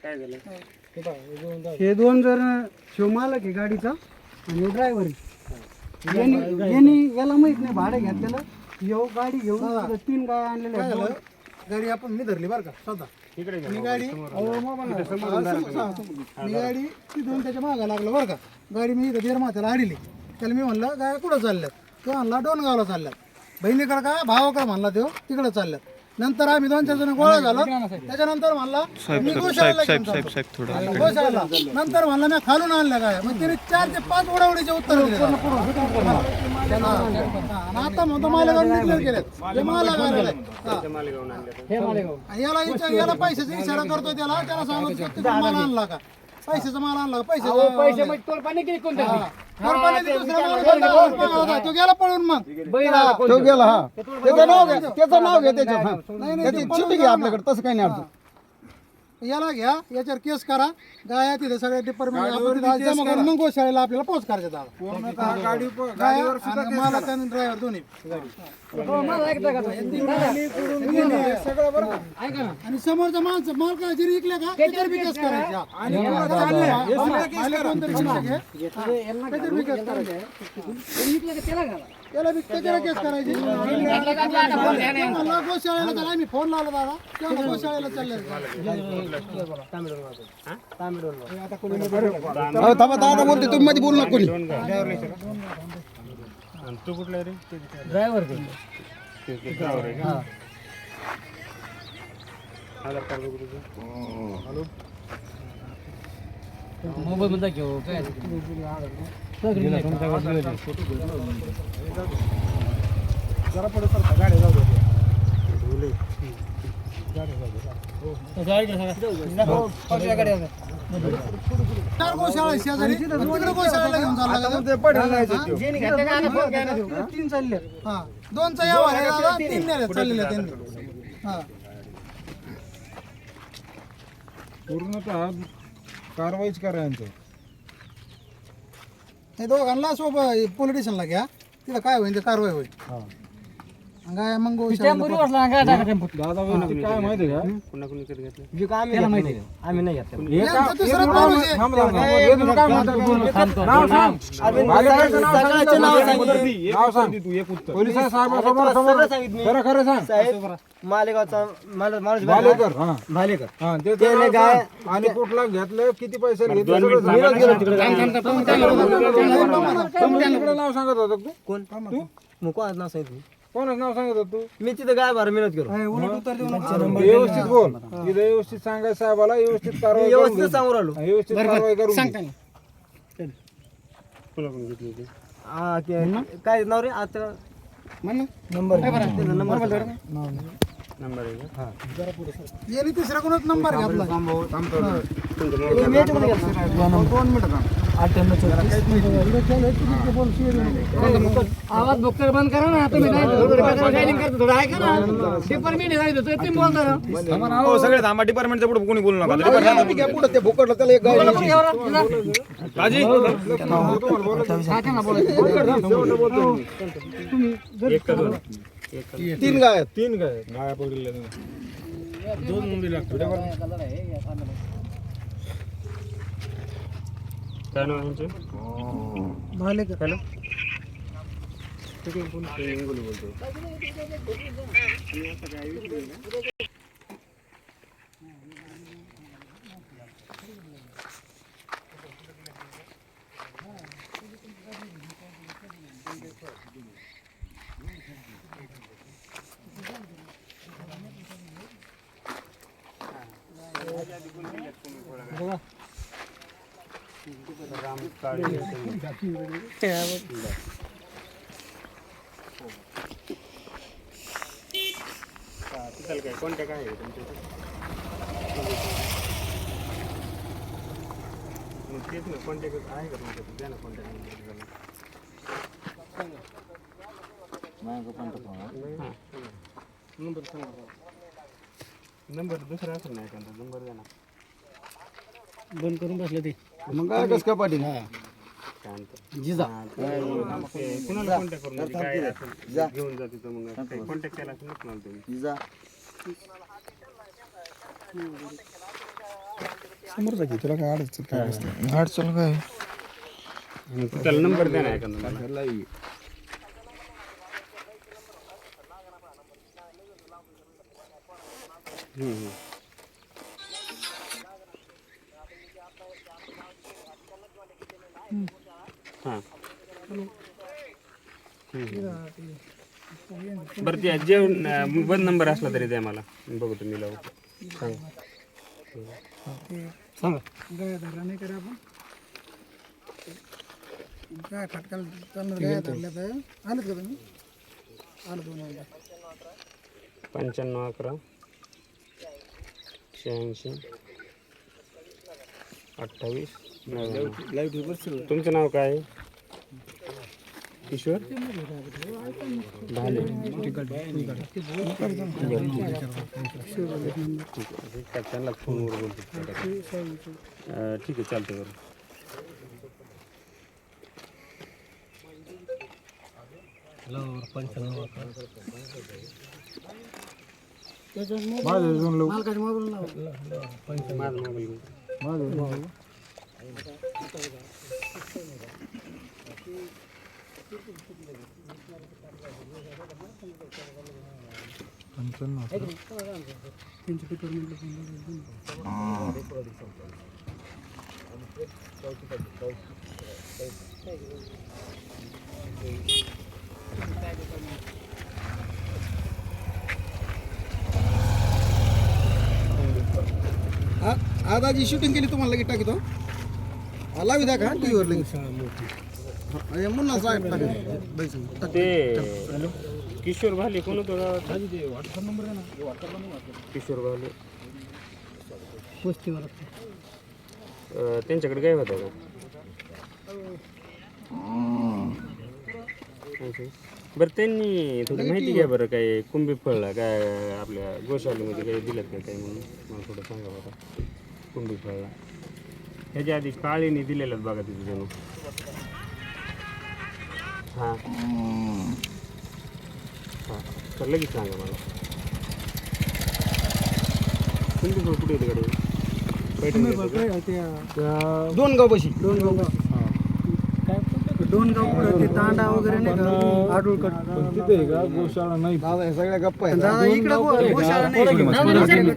काय झालं? हे दोन जर शिव मालक आहे गाडीचा आणि ड्रायव्हर यांनी याला माहित नाही भाडं घेतलेलं. येऊ गाडी घेऊन 3 गाय आणलेल्या आहेत. गाडी आपण मी धरली बरं का स्वतः इकडे मी गाडी मी गाडी तिथून त्याच्या मागा लागलं बरं का. गाडी मी इथं माथ्याला आडली. त्याला मी म्हणलं गाय कुठं चालल्यात? तो म्हणला डोनगावला चालल्यात. बहिणीकडे का भावाकडे म्हणला तो तिकडं चालल्यात. नंतर आम्ही 2-4 जण गोळा झालो. त्याच्यानंतर म्हणला मी गोशाळेला घेऊन जातो. गोशाळेला नंतर म्हणला मी खालून आणल्या गाय. मग तिने 4 ते 5 उडावडीचे उत्तर दिले. आता म्हणतो मालेगाव डिक्लेअर केलेत. याला पैशाचा इशारा करतोय. त्याला सांगतो माल आणला का पैशाचा माल आणला पैसे तो गेला पळून. मग तो गेला. हा त्याचं नाव घे त्याची चिठ्ठी घ्या आपल्याकडे. तसं काही नाही अडचण. याला घ्या याच्यावर केस करा. गाया तिथे सगळ्या डिपार्टमेंट जमा करून मग गोशाळेला आपल्याला पोच करायचं. मालक आणि ड्रायव्हर दोन्ही आणि समोरचा माणसं मालका जरी विकल्या का त्याच्यावर बी केस करायचा. त्याला बी त्याच्यावर केस करायची. गोशाळेला त्याला मी फोन लावला दादा तेव्हा गोशाळेला चालले. दादा बोलते तुम्ही मध्ये बोलू नका कोणी. तू कुठला रे? ड्रायव्हर आधार कार्ड मोबाईल मध्ये घेऊ काय जरा पुढे सरका गाडी जाऊ दे. चार गोशाळा शेजारी तिकडे गोशाळेला घेऊन चालला. 3 चालले. हा 2चा यावर आहे दादा. 3 नेले चाललेले त्यांनी. हा पूर्णतः कारवाईच करायचं. हे दोघांना सोबत पोलीस स्टेशनला घ्या. तिथं काय होईल ते कारवाई होईल. काय मग दादा काय माहिती का पुन्हा कोणी कधी घेतलं? आम्ही नाही घेतलं. खरं सांग. मालेगावचा भालेकर गाय आणि कुठला घेतलं किती पैसे घेतले नाव सांगत होता तू. कोण तू मुको नाव सांगितलं. कोणाच नाव सांगत होता तू. मी तिथं गाय भर मिळत गेलो. व्यवस्थित बोल. तिथे व्यवस्थित सांगायचं साहेबाला. व्यवस्थित कारवाई करून व्यवस्थित घे. सांगू राहिलो. व्यवस्थित कारवाई करून घे. पुन्हा कोणी घेतली होती? काय नाव रे आता नंबर आहे का? यांनी तिसरा कोणाच नंबर घेतला. 2 आवाज बघकर बंद करा ना. तुम्ही सगळे थांबा. डिपार्टमेंटच्या पुढे कोणी बोलू नका. पुढे ते भुकटलं त्याला एक गाय एक का दोन? 3 गाय. 3 गाय गाया पकडल्या. 2 मुंबई लागतो. काय नाव यांचे? भालेकर. हॅलो इंगोली बोलतो. राम काळे तिथं काय कॉन्टॅक्ट आहे तुमच्या तेच ना कॉन्टॅक्ट आहे का तुमच्या? द्या ना कॉन्टॅक्ट नंबर दुसरा असेल नाही त्यांचा. नंबर द्या ना. बंद करून बसलं ते. मग काय कस का पाटील. जिजा कुणाला कॉन्टॅक्ट करून काय असेल घेऊन जा तिथं. मग कॉन्टॅक्ट केला असेल ना तुम्ही. समोरचा की तुला काय अडचण काय अडचण काय आणि त्याला नंबर द्या ना एखादा मला. हां बरं ते जेवण बंद नंबर असला तरी द्या मला बघू तुम्ही लावू सांगा गाय धरला नाही करा आपण काय खटकाल चालणार गाय धरल्या तर आलं का तुम्ही आलं 2 मिनिटं 95 11 86 28 तुमचं नाव काय आहे? किशोर भाले त्यांना फोनवर बोलतो ठीक आहे चालतं बरं. मालकाच्या मोबाईल लावा माझा मोबाईल आज आजी शूटिंग केली तुम्हाला लगेच टाकीतो लावी द्या का टी व्हीवर लगेच मुन्ना साहेब ते किशोर भाले कोण होतं गावात? किशोर भाले वस्तीवर त्यांच्याकडे काय होतं का? बरं त्यांनी थोडी माहिती घ्या बरं काय कुंभी फळला काय आपल्या गोशालेमध्ये काही दिलं का काही म्हणून मला थोडं सांगा बरं. कुंभी फळला ह्याच्या आधी काळीने दिलेलं बघा तिथे जणू. हां हां तर लगेच सांगा मला. कुंभी फळ कुठे येते कडे दोन गाव बशी दोन गाव पुढे ते तांडा वगैरे नाही का आडूळकट तिथे का गोशाळा नाही सगळ्या गप्पा आहेत इकडे गोशाळा नाही